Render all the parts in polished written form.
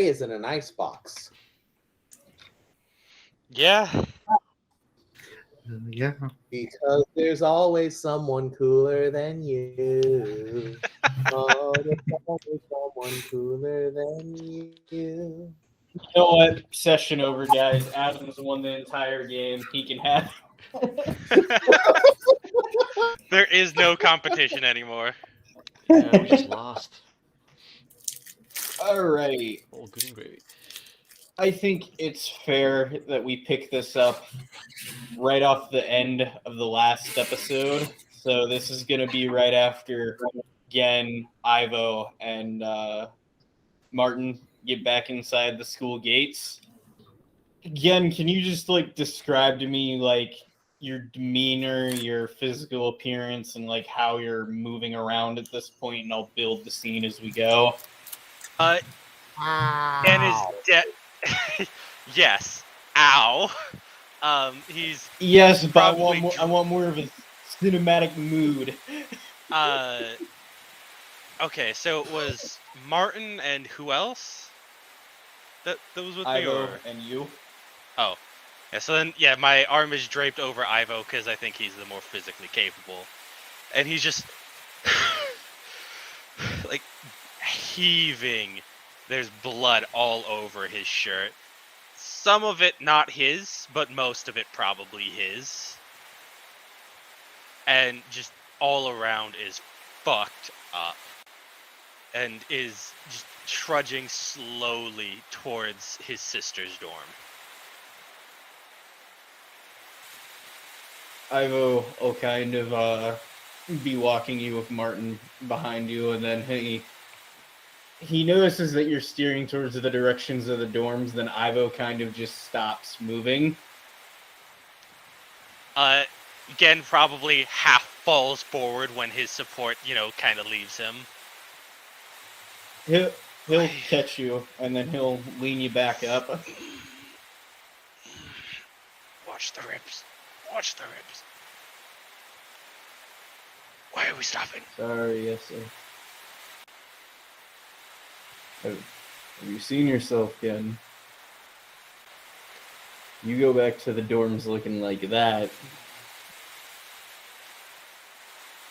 is in an icebox. Yeah. Yeah. Because there's always someone cooler than you. Oh, there's always someone cooler than you. You know what? Session over, guys. Adams won the entire game. He can have. There is no competition anymore. Yeah, we just lost. All right. All good and great. I think it's fair that we pick this up right off the end of the last episode. So this is going to be right after Gen, Ivo, and Martin get back inside the school gates. Gen, can you just describe to me your demeanor, your physical appearance, and how you're moving around at this point, and I'll build the scene as we go. Gen is dead. Yes. Ow. He's Yes, but probably I want more of a cinematic mood. Okay, so it was Martin and who else? That was with me, Ivo or? and you. Oh. Yeah, so then, yeah, my arm is draped over Ivo because I think he's the more physically capable. And he's just, heaving. There's blood all over his shirt. Some of it not his, but most of it probably his. And just all around is fucked up. And is just trudging slowly towards his sister's dorm. Ivo will kind of be walking you with Martin behind you, and then he notices that you're steering towards the directions of the dorms. Then Ivo kind of just stops moving. Again, probably half falls forward when his support, kind of leaves him. He'll catch you, and then he'll lean you back up. Watch the ribs. Watch the ribs. Why are we stopping? Sorry, yes, sir. Have you seen yourself again? You go back to the dorms looking like that.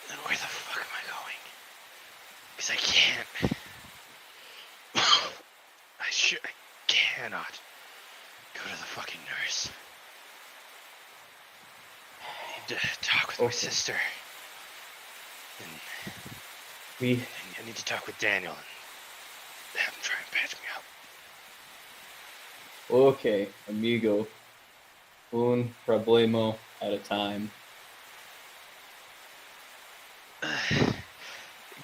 Then where the fuck am I going? Because I can't. I cannot go to the fucking nurse. I need to talk with my sister. And I need to talk with Daniel and have him try and patch me up. Okay, amigo. Un problema at a time.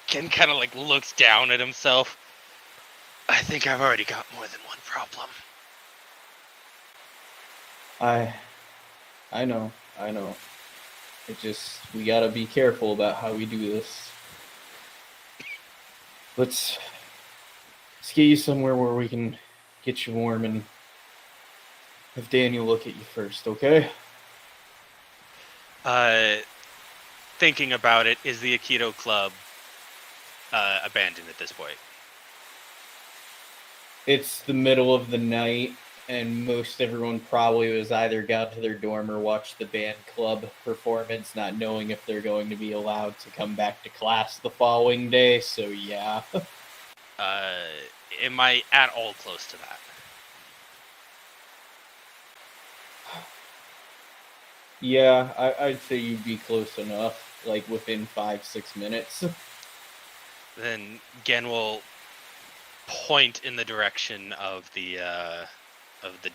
Ken kind of looks down at himself. I think I've already got more than one problem. I know. We gotta be careful about how we do this. Let's get you somewhere where we can get you warm and have Daniel look at you first, okay? Thinking about it, is the Aikido club abandoned at this point? It's the middle of the night, and most everyone probably was either got to their dorm or watched the band club performance, not knowing if they're going to be allowed to come back to class the following day, so yeah. Am I at all close to that? Yeah, I'd say you'd be close enough, within 5-6 minutes. Then Gen will point in the direction of the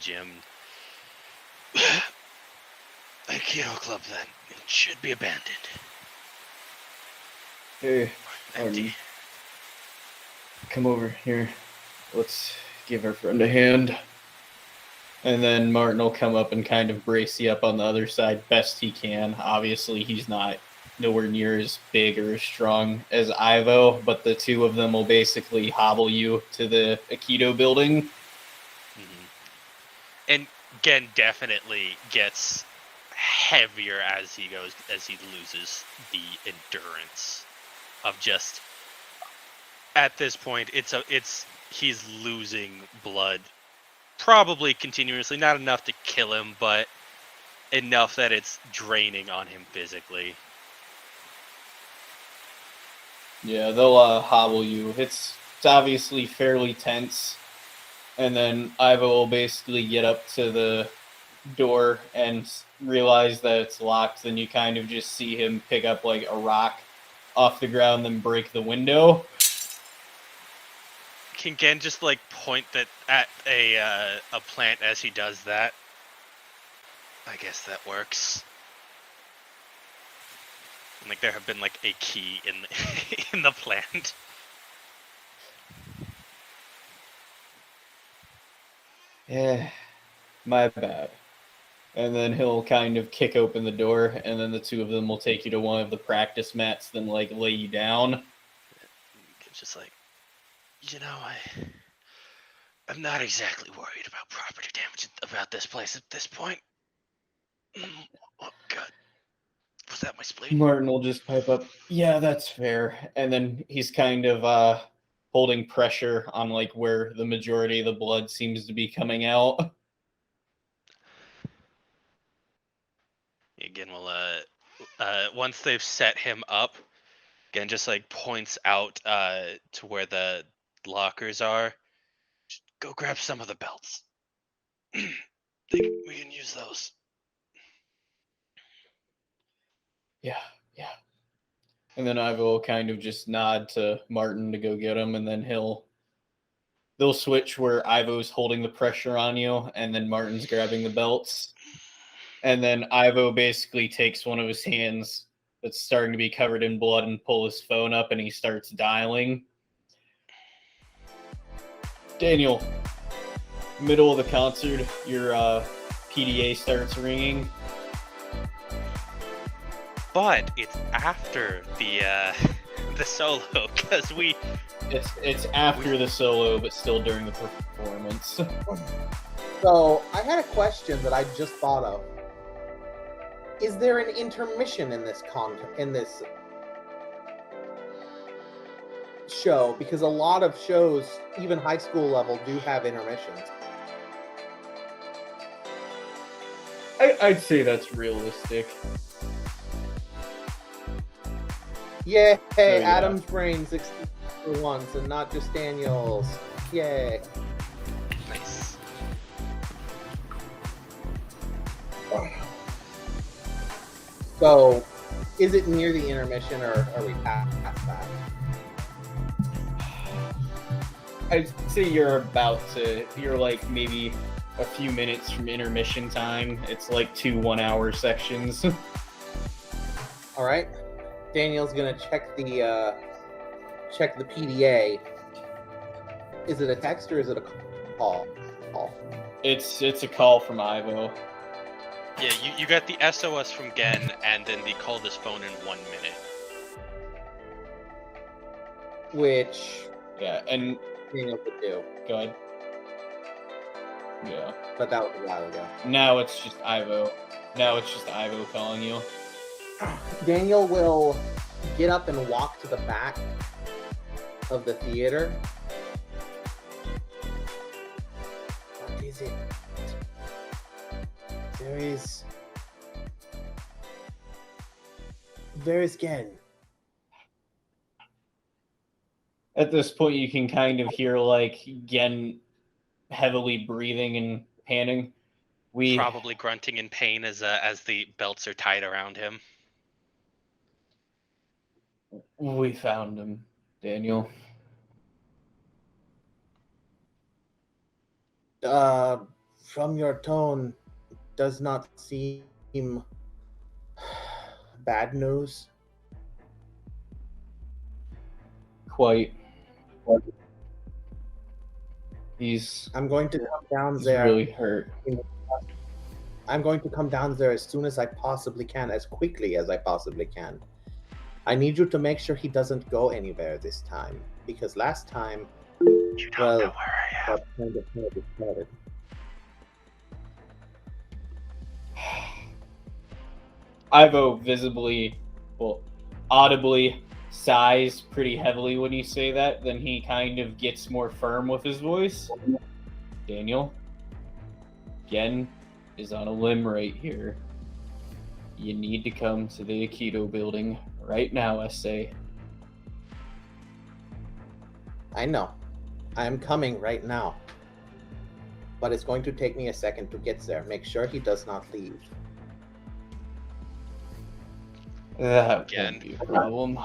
gym. Aikido club, then. It should be abandoned. Hey, Empty. come over here. Let's give our friend a hand. And then Martin will come up and kind of brace you up on the other side best he can. Obviously, he's not nowhere near as big or as strong as Ivo, but the two of them will basically hobble you to the Aikido building. Mm-hmm. And Gen definitely gets heavier as he goes, as he loses the endurance of just. At this point, it's he's losing blood, probably continuously. Not enough to kill him, but enough that it's draining on him physically. Yeah, they'll hobble you. It's obviously fairly tense. And then Ivo will basically get up to the door and realize that it's locked. Then you kind of just see him pick up like a rock off the ground, then break the window. Can Gen just like point that at a plant as he does that? I guess that works. And, like there have been like a key in the, in the plant. Yeah, my bad. And then he'll kind of kick open the door, and then the two of them will take you to one of the practice mats, then like lay you down. It's just like, I'm not exactly worried about property damage about this place at this point. Oh God, was that my spleen? Martin will just pipe up, yeah, that's fair. And then he's kind of holding pressure on like where the majority of the blood seems to be coming out. Again, we'll once they've set him up, again just like points out to where the lockers are. Just go grab some of the belts. We can use those. Yeah. And then Ivo will kind of just nod to Martin to go get him, and then they'll switch where Ivo's holding the pressure on you, and then Martin's grabbing the belts. And then Ivo basically takes one of his hands that's starting to be covered in blood and pull his phone up, and he starts dialing. Daniel, middle of the concert, your PDA starts ringing. But it's after the solo, because It's after the solo, but still during the performance. So I had a question that I just thought of. Is there an intermission in this show? Because a lot of shows, even high school level, do have intermissions. I'd say that's realistic. Yay, yeah. Adam's brain 60 for once, and not just Daniel's. Yay. nice. So, is it near the intermission, or are we past that? I'd say you're like maybe a few minutes from intermission time. It's like 2 1-hour sections. All right. Daniel's gonna check the PDA. Is it a text or is it a call? It's a call from Ivo. Yeah, you got the SOS from Gen, and then they called his phone in 1 minute. Which Yeah, and Daniel could do, go ahead. Yeah. but that was a while ago. Now it's just Ivo. Now it's just Ivo calling you. Daniel will get up and walk to the back of the theater. What is it? There is Gen. At this point, you can kind of hear like Gen heavily breathing and panting. Probably grunting in pain as the belts are tied around him. We found him, Daniel. From your tone, does not seem bad news. Quite. He's I'm going to come down he's there. really hurt. I'm going to come down there as soon as I possibly can, as quickly as I possibly can. I need you to make sure he doesn't go anywhere this time, because last time, You don't know where I am. that kind of nervous started. Ivo audibly sighs pretty heavily when you say that. Then he kind of gets more firm with his voice. Daniel, Gen is on a limb right here. You need to come to the Aikido building right now, I say. I know. I am coming right now. But it's going to take me a second to get there. Make sure he does not leave. That Gen. won't be a problem.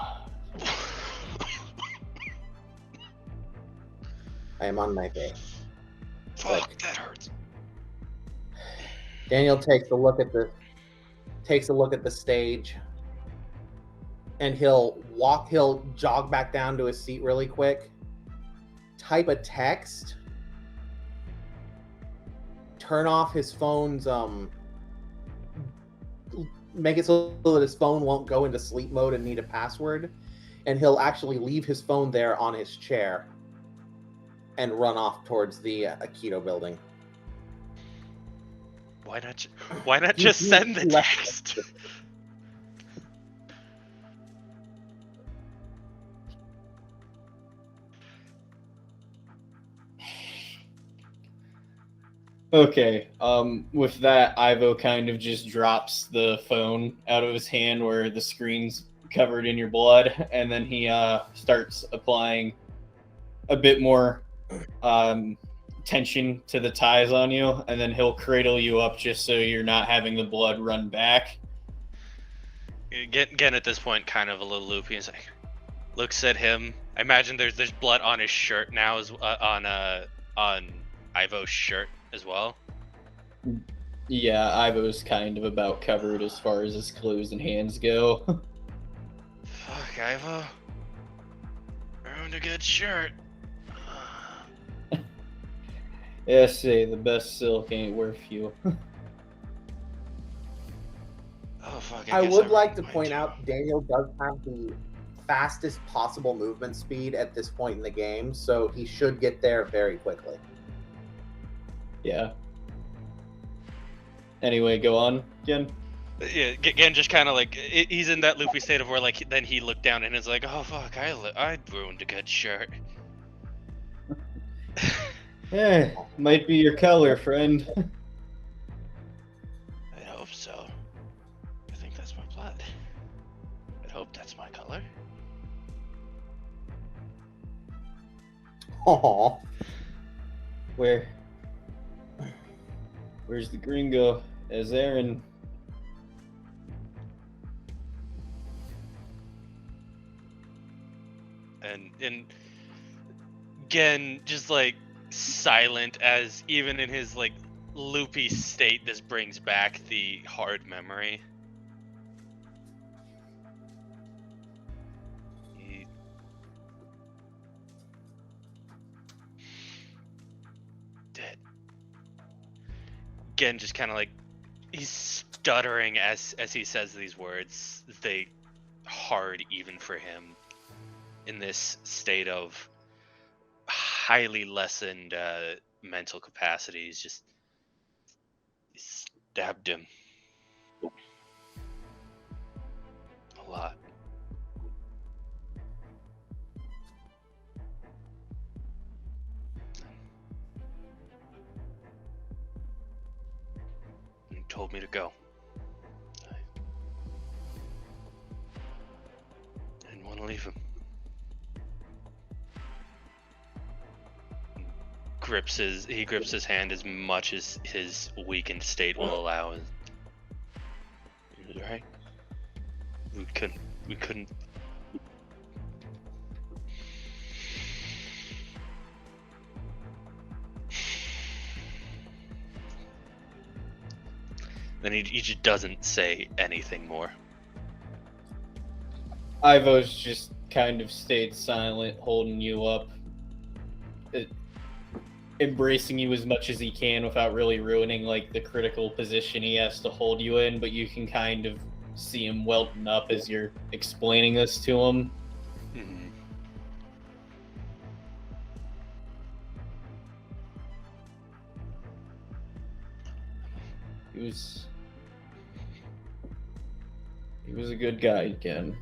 I am on my way. Fuck, that hurts. Daniel takes a look at the stage, and he'll jog back down to his seat really quick, type a text, turn off his phone's make it so that his phone won't go into sleep mode and need a password, and he'll actually leave his phone there on his chair and run off towards the Aikido building. Why not just send the text? Okay, with that, Ivo kind of just drops the phone out of his hand where the screen's covered in your blood, and then he starts applying a bit more tension to the ties on you, and then he'll cradle you up just so you're not having the blood run back. Again, at this point, kind of a little loopy. He's like, looks at him. I imagine there's blood on his shirt now, as on Ivo's shirt as well. Yeah, Ivo's kind of about covered as far as his clothes and hands go. Fuck, Ivo. Ruined a good shirt. Yeah, say the best silk ain't worth you. Oh fuck! I guess would like ruined to mine point too. out Daniel does have the fastest possible movement speed at this point in the game, so he should get there very quickly. Yeah. Anyway, go on, Jen. Yeah, again, just kind of like he's in that loopy state of where like then he looked down and is like, oh fuck, I ruined a good shirt. Eh, might be your color, friend. I hope so. I think that's my blood. I hope that's my color. Aww. Where's the gringo? As Aaron. And again, just like silent, as even in his like loopy state, this brings back the hard memory. He dead. Again, just kind of like he's stuttering as he says these words. They hard even for him in this state of highly lessened mental capacities. Just he stabbed him a lot. And he told me to go. I didn't want to leave him. He grips his hand as much as his weakened state will allow. He was right. We couldn't. Then he just doesn't say anything more. Ivo's just kind of stayed silent, holding you up, embracing you as much as he can without really ruining like the critical position he has to hold you in, but you can kind of see him welting up as you're explaining this to him. Mm-hmm. He was a good guy again.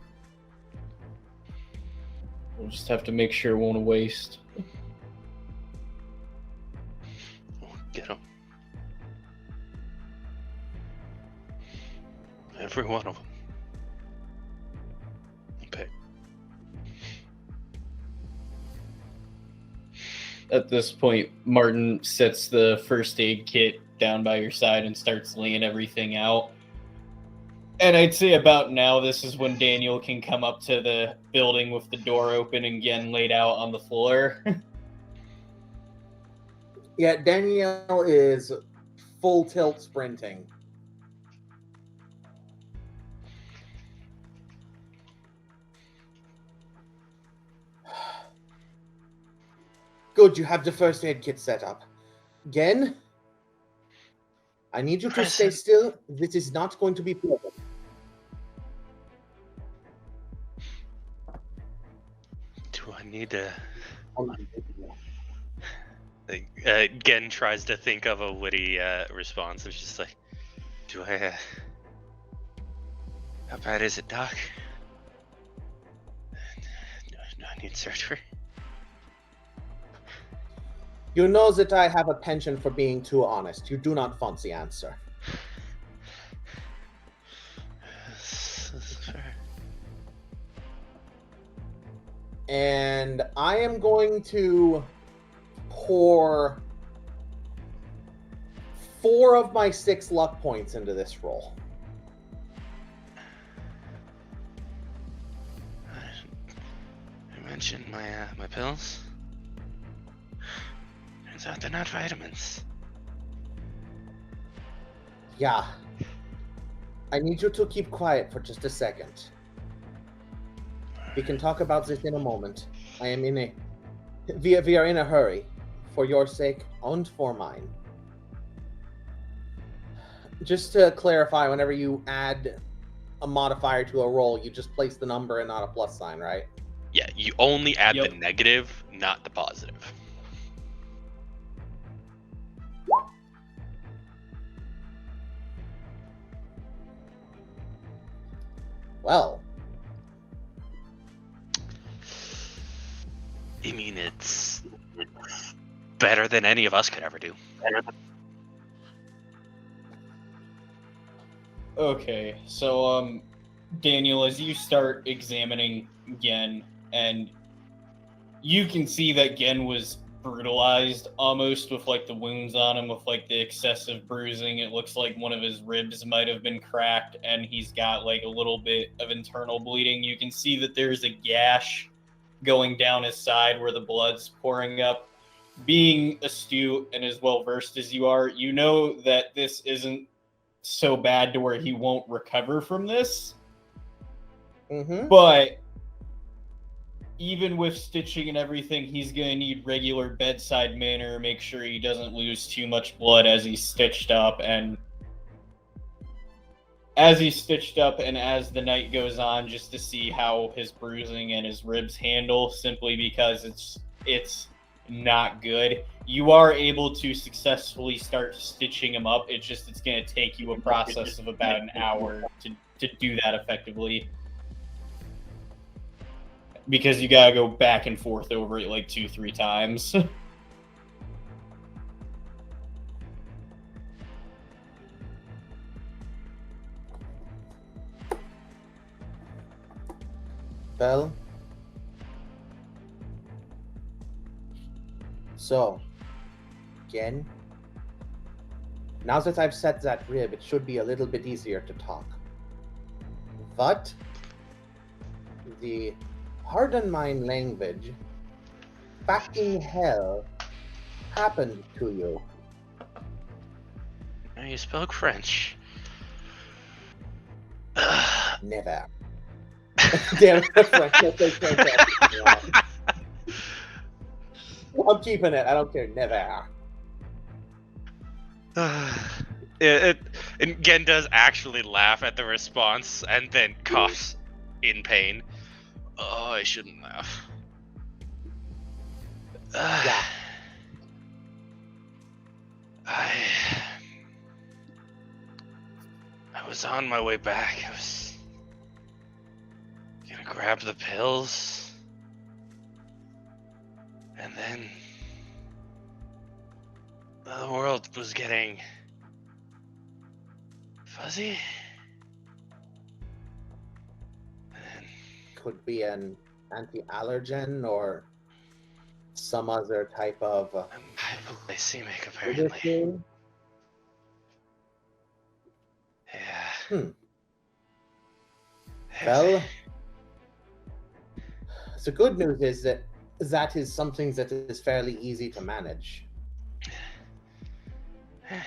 We'll just have to make sure it won't waste. Get him. Every one of them. Okay. At this point, Martin sets the first aid kit down by your side and starts laying everything out. And I'd say about now, this is when Daniel can come up to the building with the door open and again laid out on the floor. Yeah, Danielle is full tilt sprinting. Good, you have the first aid kit set up. Gen, I need you to stay Present. still. This is not going to be pleasant. Do I need to? Oh my Gen tries to think of a witty response. It's just like, do I? How bad is it, Doc? Do I need surgery? You know that I have a penchant for being too honest. You do not fancy answer. This is fair. And I am going to pour 4 of my 6 luck points into this roll. I mentioned my pills. Turns out they're not vitamins. Yeah. I need you to keep quiet for just a second. We can talk about this in a moment. I am in a... We are in a hurry. For your sake and for mine. Just to clarify, whenever you add a modifier to a roll, you just place the number and not a plus sign, right? Yeah, you only add the Yep. negative, not the positive. Well, I mean, it's better than any of us could ever do. Okay, so Daniel, as you start examining Gen, and you can see that Gen was brutalized almost with like the wounds on him, with like the excessive bruising. It looks like one of his ribs might have been cracked, and he's got like a little bit of internal bleeding. You can see that there's a gash going down his side where the blood's pouring up. Being astute and as well versed as you are, you know that this isn't so bad to where he won't recover from this. But even with stitching and everything, he's going to need regular bedside manner, make sure he doesn't lose too much blood as he's stitched up. And as he's stitched up and as the night goes on, just to see how his bruising and his ribs handle, simply because it's not good. You are able to successfully start stitching him up. It's going to take you a process of about an hour to do that effectively. Because you gotta go back and forth over it like 2-3 times. Well, so, again, now that I've set that rib, it should be a little bit easier to talk. But the, pardon my language, fucking hell happened to you. Now you spoke French. Never. Damn, that's right. That's fantastic. I'm keeping it. I don't care. Never. And Gen does actually laugh at the response and then coughs in pain. Oh, I shouldn't laugh. Yeah. I was on my way back. I was gonna grab the pills. And then the world was getting fuzzy. And Could be an anti-allergen or some other type of I'm hypoglycemic, apparently. medicine. Yeah. Well, the good news is that that is something that is fairly easy to manage. I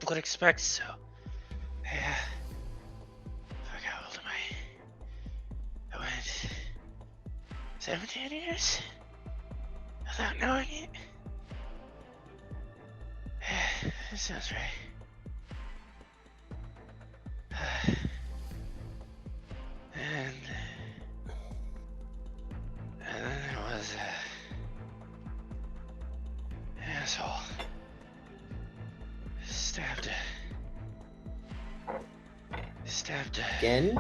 would expect so. Yeah. Fuck, how old am I? I went 17 years without knowing it. That sounds right. And then there was an asshole. Stabbed. Again,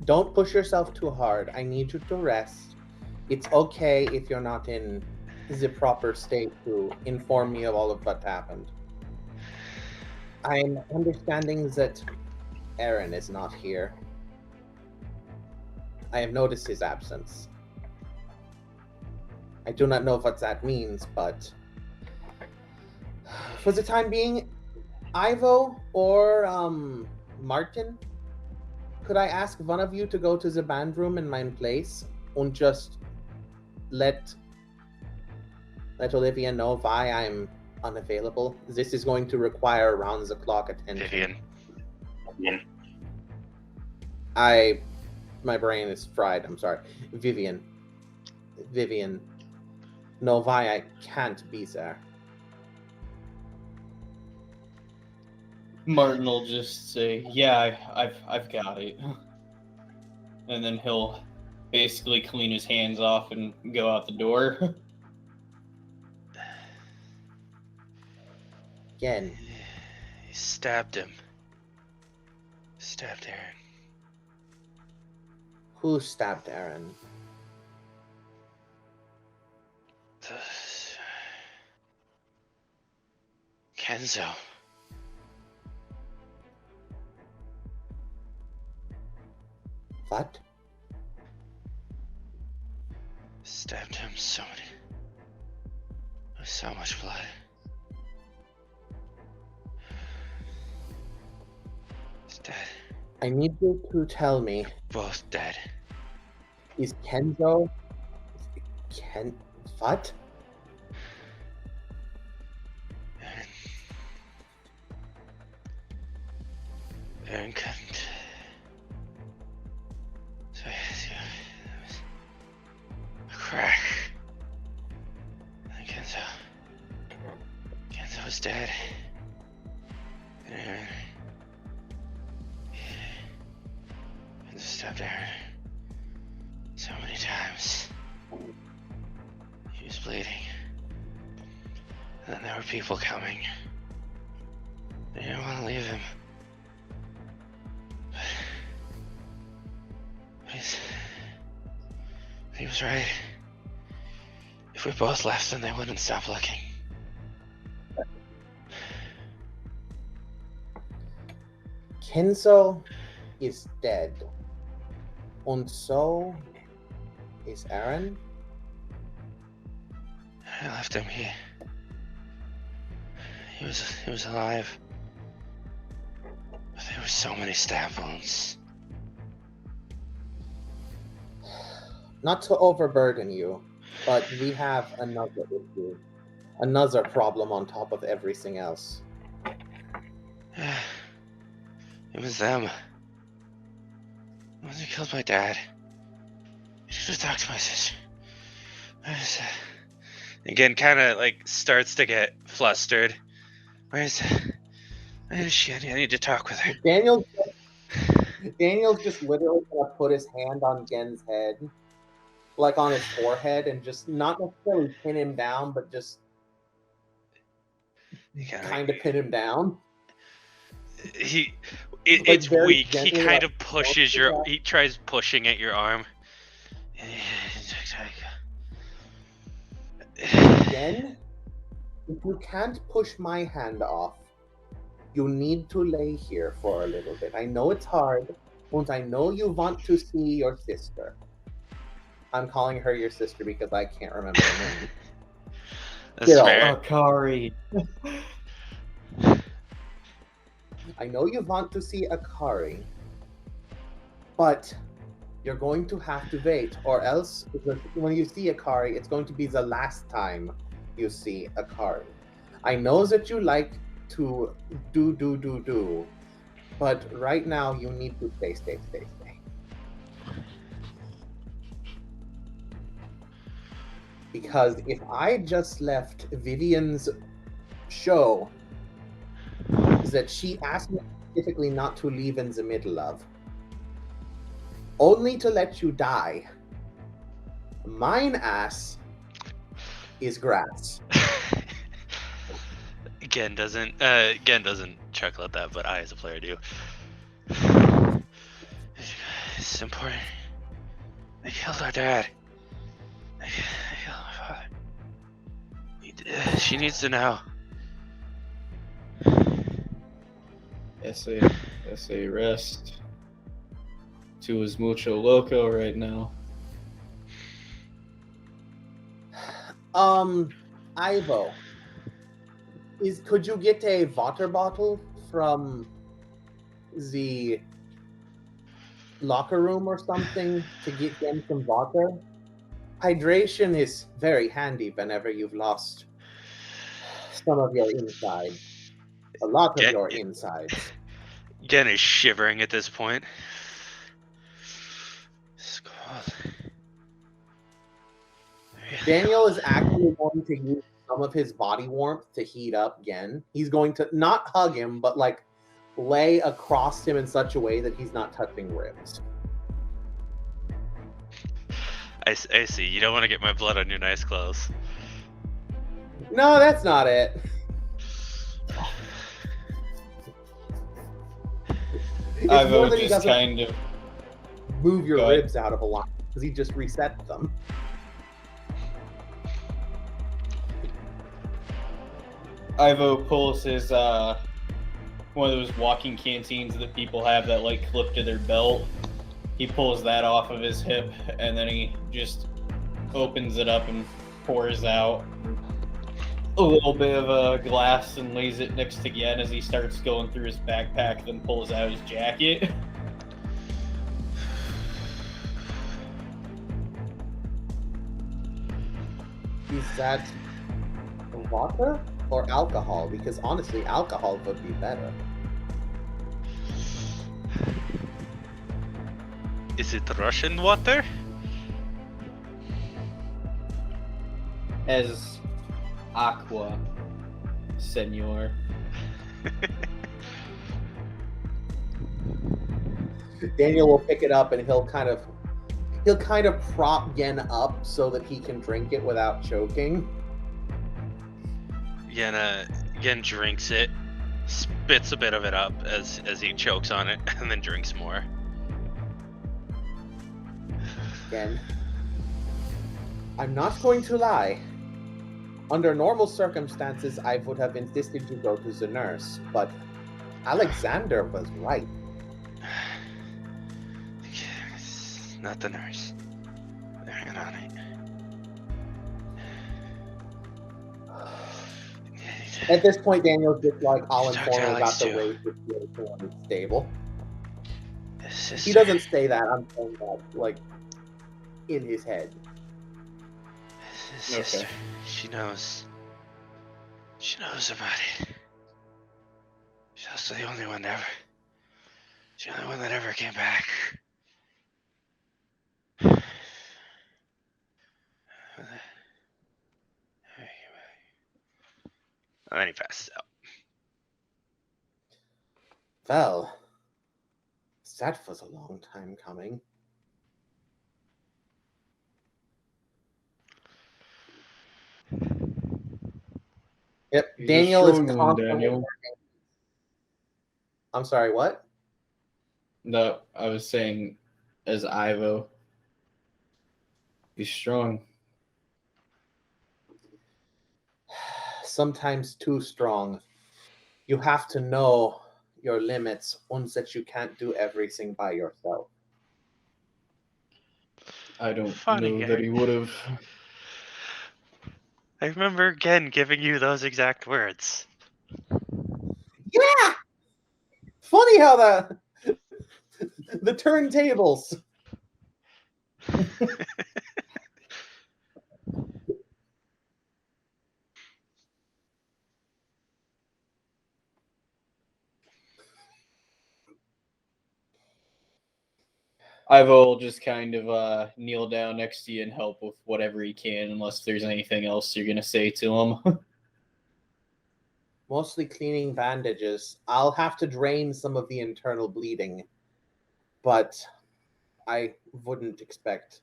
don't push yourself too hard. I need you to rest. It's okay if you're not in the proper state to inform me of all of what happened. I'm understanding that Aaron is not here. I have noticed his absence. I do not know what that means, but for the time being, Ivo or Martin, could I ask one of you to go to the band room in my place and just let Olivia know why I'm unavailable? This is going to require round-the-clock attention. Vivian. My brain is fried. I'm sorry. Vivian, know why I can't be there. Martin will just say, "Yeah, I've got it," and then he'll basically clean his hands off and go out the door. Again, He stabbed him. Stabbed Aaron. who stabbed Aaron? Kenzo. What? Stabbed him so many. With so much blood. He's dead. I need you to tell me, Both dead. is Kenzo... What? Aaron couldn't. So there was a crack. And Kenzo was dead. And Aaron. Kenzo stabbed Aaron so many times. He was bleeding. And then there were people coming. They didn't want to leave him. He was right. If we both left, then they wouldn't stop looking. Kenzo is dead. And so is Aaron? I left him here. He was alive. But there were so many stab wounds. Not to overburden you, but we have another issue. Another problem on top of everything else. It was them. The ones who killed my dad. You should have talked to my sister. Again, kind of like starts to get flustered. Where is she? I need to talk with her. Daniel's just literally gonna put his hand on Gen's head, like on his forehead, and just not necessarily pin him down, but just kind of pin him down. It's very weak. He gently, kind like, of pushes he tries pushing at your arm. Again, if you can't push my hand off, you need to lay here for a little bit. I know it's hard, but I know you want to see your sister. I'm calling her your sister because I can't remember her name. That's Still, fair. Akari. I know you want to see Akari, but you're going to have to wait, or else when you see Akari, it's going to be the last time you see Akari. I know that you like to do, but right now you need to stay. Because if I just left Vivian's show that she asked me specifically not to leave in the middle of, only to let you die, mine ass is grass. Gen doesn't chuckle at that, but I as a player do. It's important. They killed our dad. They killed my father. She needs to know. Ese rest. To his mucho loco right now. Ivo, could you get a water bottle from the locker room or something to get them some water? Hydration is very handy whenever you've lost some of your insides. A lot of your insides. Gen is shivering at this point. It's cold. Daniel is actually going to use some of his body warmth to heat up Gen. He's going to not hug him, but like lay across him in such a way that he's not touching ribs. I see. You don't want to get my blood on your nice clothes. No, that's not it. It's more Ivo that he just doesn't kind of move your Go ahead. ribs out of alignment because he just resets them. Ivo pulls his one of those walking canteens that people have that like clip to their belt. He pulls that off of his hip and then he just opens it up and pours out a little bit of a glass and lays it next to Gen as he starts going through his backpack, then pulls out his jacket. Is that water or alcohol? Because honestly, alcohol would be better. Is it Russian water? As aqua, senor. Daniel will pick it up and he'll kind of prop Gen up so that he can drink it without choking. Gen drinks it, spits a bit of it up as he chokes on it, and then drinks more. Gen, I'm not going to lie. Under normal circumstances, I would have insisted you go to the nurse, but Alexander was right. Not the nurse. They're in on it. At this point, Daniel's just like, I'll Talk inform to him about Alex, the too. race situation when it's stable. His He sister. doesn't say that. I'm saying that, like, in his head. His sister. She knows. She knows about it. She's also the only one ever. She's the only one that ever came back. And then he passes out. Well, that was a long time coming. Yep, He's a Daniel is strong one, constantly Daniel. working I'm sorry, what? No, I was saying as Ivo. He's strong. Sometimes too strong. You have to know your limits once that you can't do everything by yourself. I don't Funny know guy. that he would have. I remember again giving you those exact words. Yeah! Funny how the turntables. Ivo will just kind of kneel down next to you and help with whatever he can, unless there's anything else you're gonna say to him. Mostly cleaning bandages. I'll have to drain some of the internal bleeding, but I wouldn't expect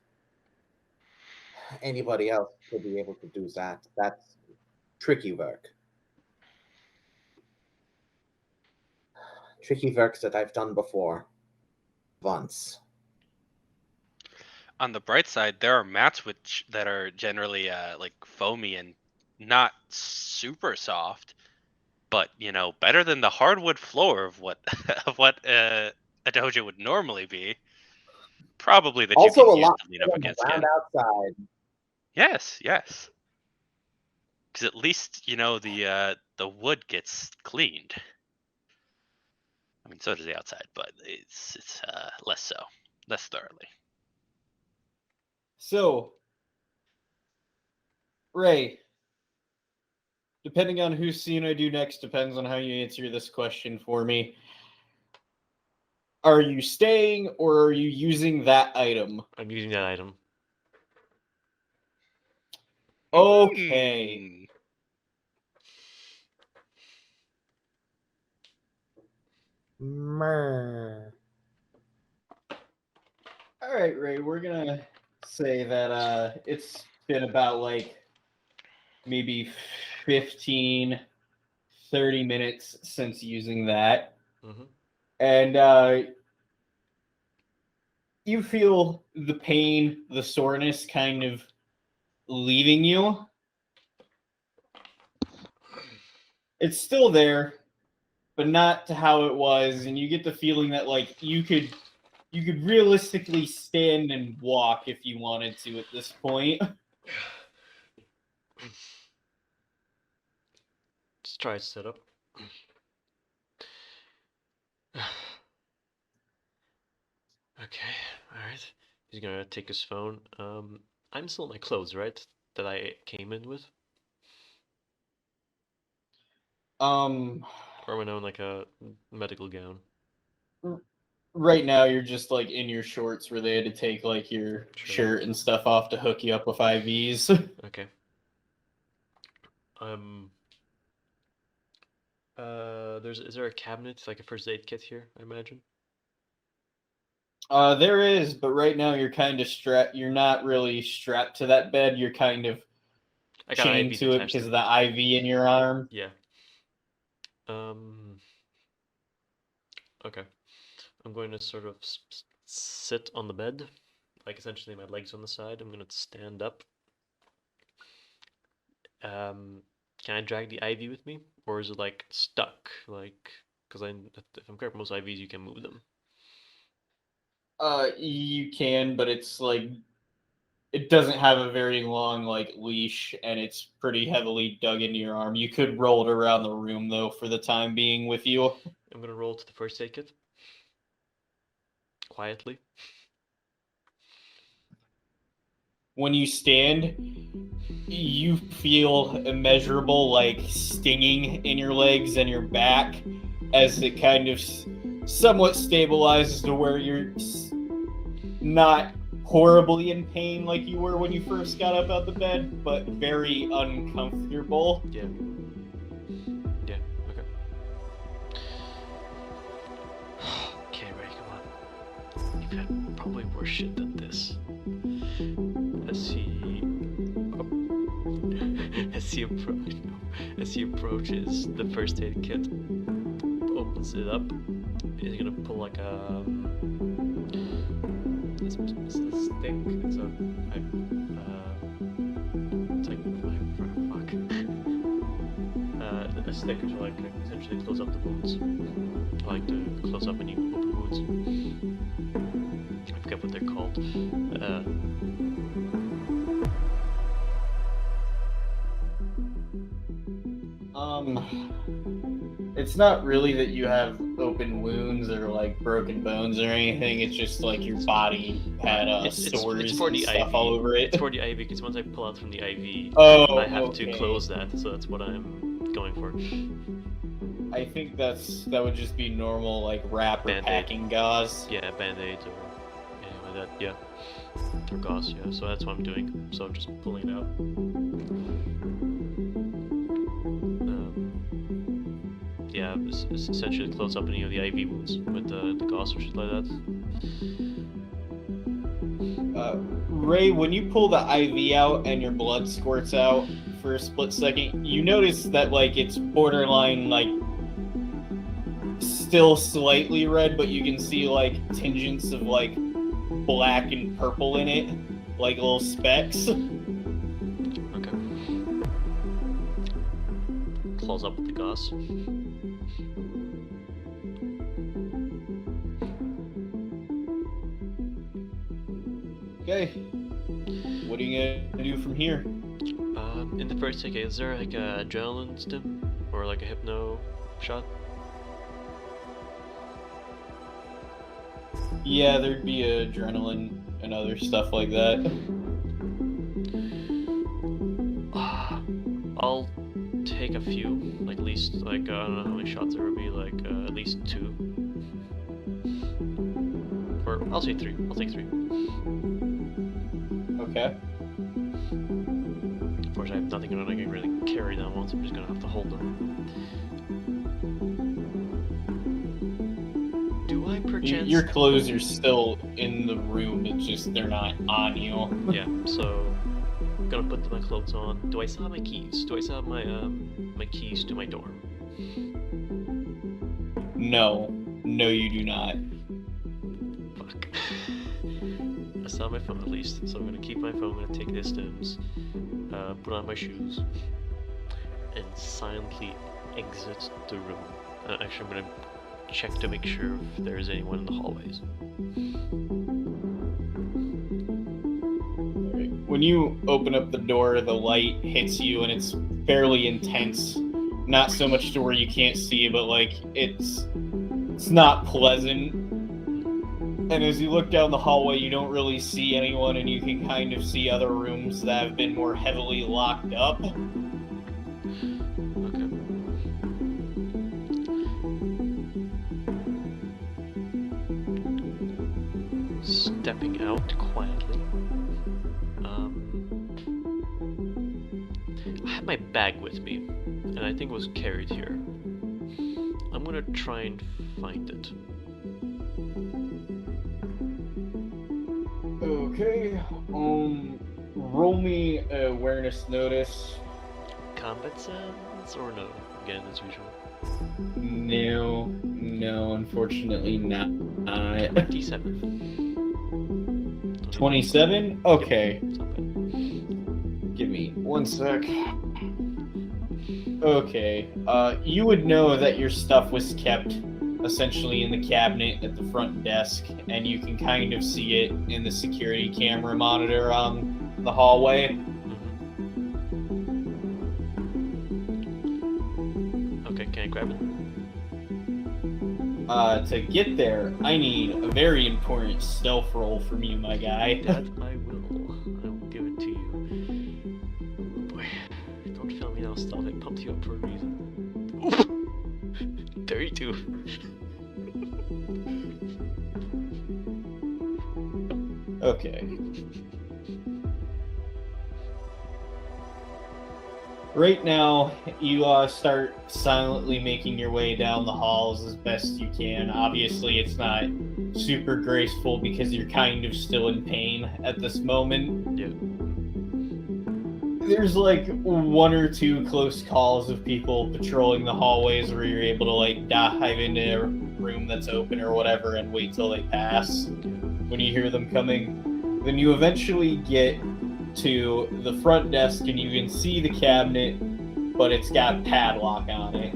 anybody else to be able to do that. That's tricky work. Tricky work that I've done before. Once. On the bright side, there are mats that are generally like foamy and not super soft, but better than the hardwood floor of what of what a dojo would normally be. Probably that Also you a can use lot to lean up against around again. outside. Yes. Because at least the wood gets cleaned. I mean, so does the outside, but it's less thoroughly. So, Ray, depending on whose scene I do next, depends on how you answer this question for me. Are you staying or are you using that item? I'm using that item. Okay. All right, Ray, we're gonna say that it's been about like maybe 15, 30 minutes since using that. Mm-hmm. And you feel the pain, the soreness kind of leaving you. It's still there, but not to how it was, and you get the feeling that like you could realistically stand and walk if you wanted to at this point. Let's try to sit up. Okay, alright. He's gonna take his phone. I'm still in my clothes, right? That I came in with? Or am I now in like a medical gown? Right now you're just like in your shorts where they had to take like your shirt and stuff off to hook you up with IVs. Okay. Is there a cabinet, like a first aid kit here, I imagine? There is, but right now you're kind of strapped. You're not really strapped to that bed. You're kind of chained to it because of the IV in your arm. Yeah. Okay. I'm going to sort of sit on the bed, like essentially my legs on the side. I'm going to stand up. Can I drag the IV with me, or is it like stuck? Like, because if I'm correct, most IVs you can move them. You can, but it's like it doesn't have a very long like leash, and it's pretty heavily dug into your arm. You could roll it around the room though for the time being with you. I'm gonna roll to the first aid kit quietly. When you stand, you feel immeasurable like stinging in your legs and your back as it kind of somewhat stabilizes to where you're not horribly in pain like you were when you first got up out the bed, but very uncomfortable. Yeah. Yeah, okay. Okay, Ray, come on. You've had probably worse shit than this. As he approaches the first aid kit, opens it up, He's gonna pull like a it's a stick. It's a it's like fuck. A stick to like essentially close up the wounds. I like to close up any open wounds. I forget what they're called. It's not really that you have open wounds or like broken bones or anything. It's just like your body had sores it's for and the stuff IV. all over it. It's for the IV because once I pull out from the IV, Oh, I have to okay. close that. So that's what I'm going for. I think that would just be normal like wrap or Band-Aid. packing gauze. Yeah, band-aid or anything like that. Yeah, or gauze. Yeah, so that's what I'm doing. So I'm just pulling it out. Yeah, essentially close up any of the IV wounds with the gauze or shit like that. Ray, when you pull the IV out and your blood squirts out for a split second, you notice that like it's borderline like still slightly red, but you can see like tinges of like black and purple in it, like little specks. Okay. Close up with the gauze. Okay. What are you gonna do from here? In the first take, is there like a adrenaline stim or like a hypno shot? Yeah, there'd be adrenaline and other stuff like that. I'll take a few, like at least like I don't know how many shots there would be, like at least 2. Or I'll say 3. I'll take 3. Okay. Of course, I have nothing that I can really carry them on, so I'm just gonna have to hold them. Do I perchance? Your clothes are still in the room. It's just they're not on you. Yeah. So I'm gonna put my clothes on. Do I still have my keys? Do I still have my my keys to my door? No, you do not. Fuck. I still have my phone at least, so I'm gonna keep my phone. I'm gonna take the stems, put on my shoes, and silently exit the room. Actually, I'm gonna check to make sure if there's anyone in the hallways. When you open up the door, the light hits you and it's fairly intense. Not so much to where you can't see, but like it's not pleasant. And as you look down the hallway, you don't really see anyone, and you can kind of see other rooms that have been more heavily locked up. Okay. Stepping out quietly. I have my bag with me, and I think it was carried here. I'm gonna try and find it. Okay. Roll me awareness notice. Combat sense or no? Again, as usual. No, unfortunately not. 27. 27? Okay. Yep, it's not bad. Give me 1 sec. Okay. You would know that your stuff was kept essentially in the cabinet at the front desk, and you can kind of see it in the security camera monitor on the hallway. Okay, can I grab it? To get there, I need a very important stealth roll from you, my guy. That I will. I will give it to you. Oh boy. Don't fail me now, Stealth. I pumped you up for a reason. 32. Okay. Right now, you start silently making your way down the halls as best you can. Obviously, it's not super graceful because you're kind of still in pain at this moment. Yeah. there's like one or two close calls of people patrolling the hallways where you're able to like dive into a room that's open or whatever and wait till they pass when you hear them coming. Then you eventually get to the front desk and you can see the cabinet, but it's got padlock on it.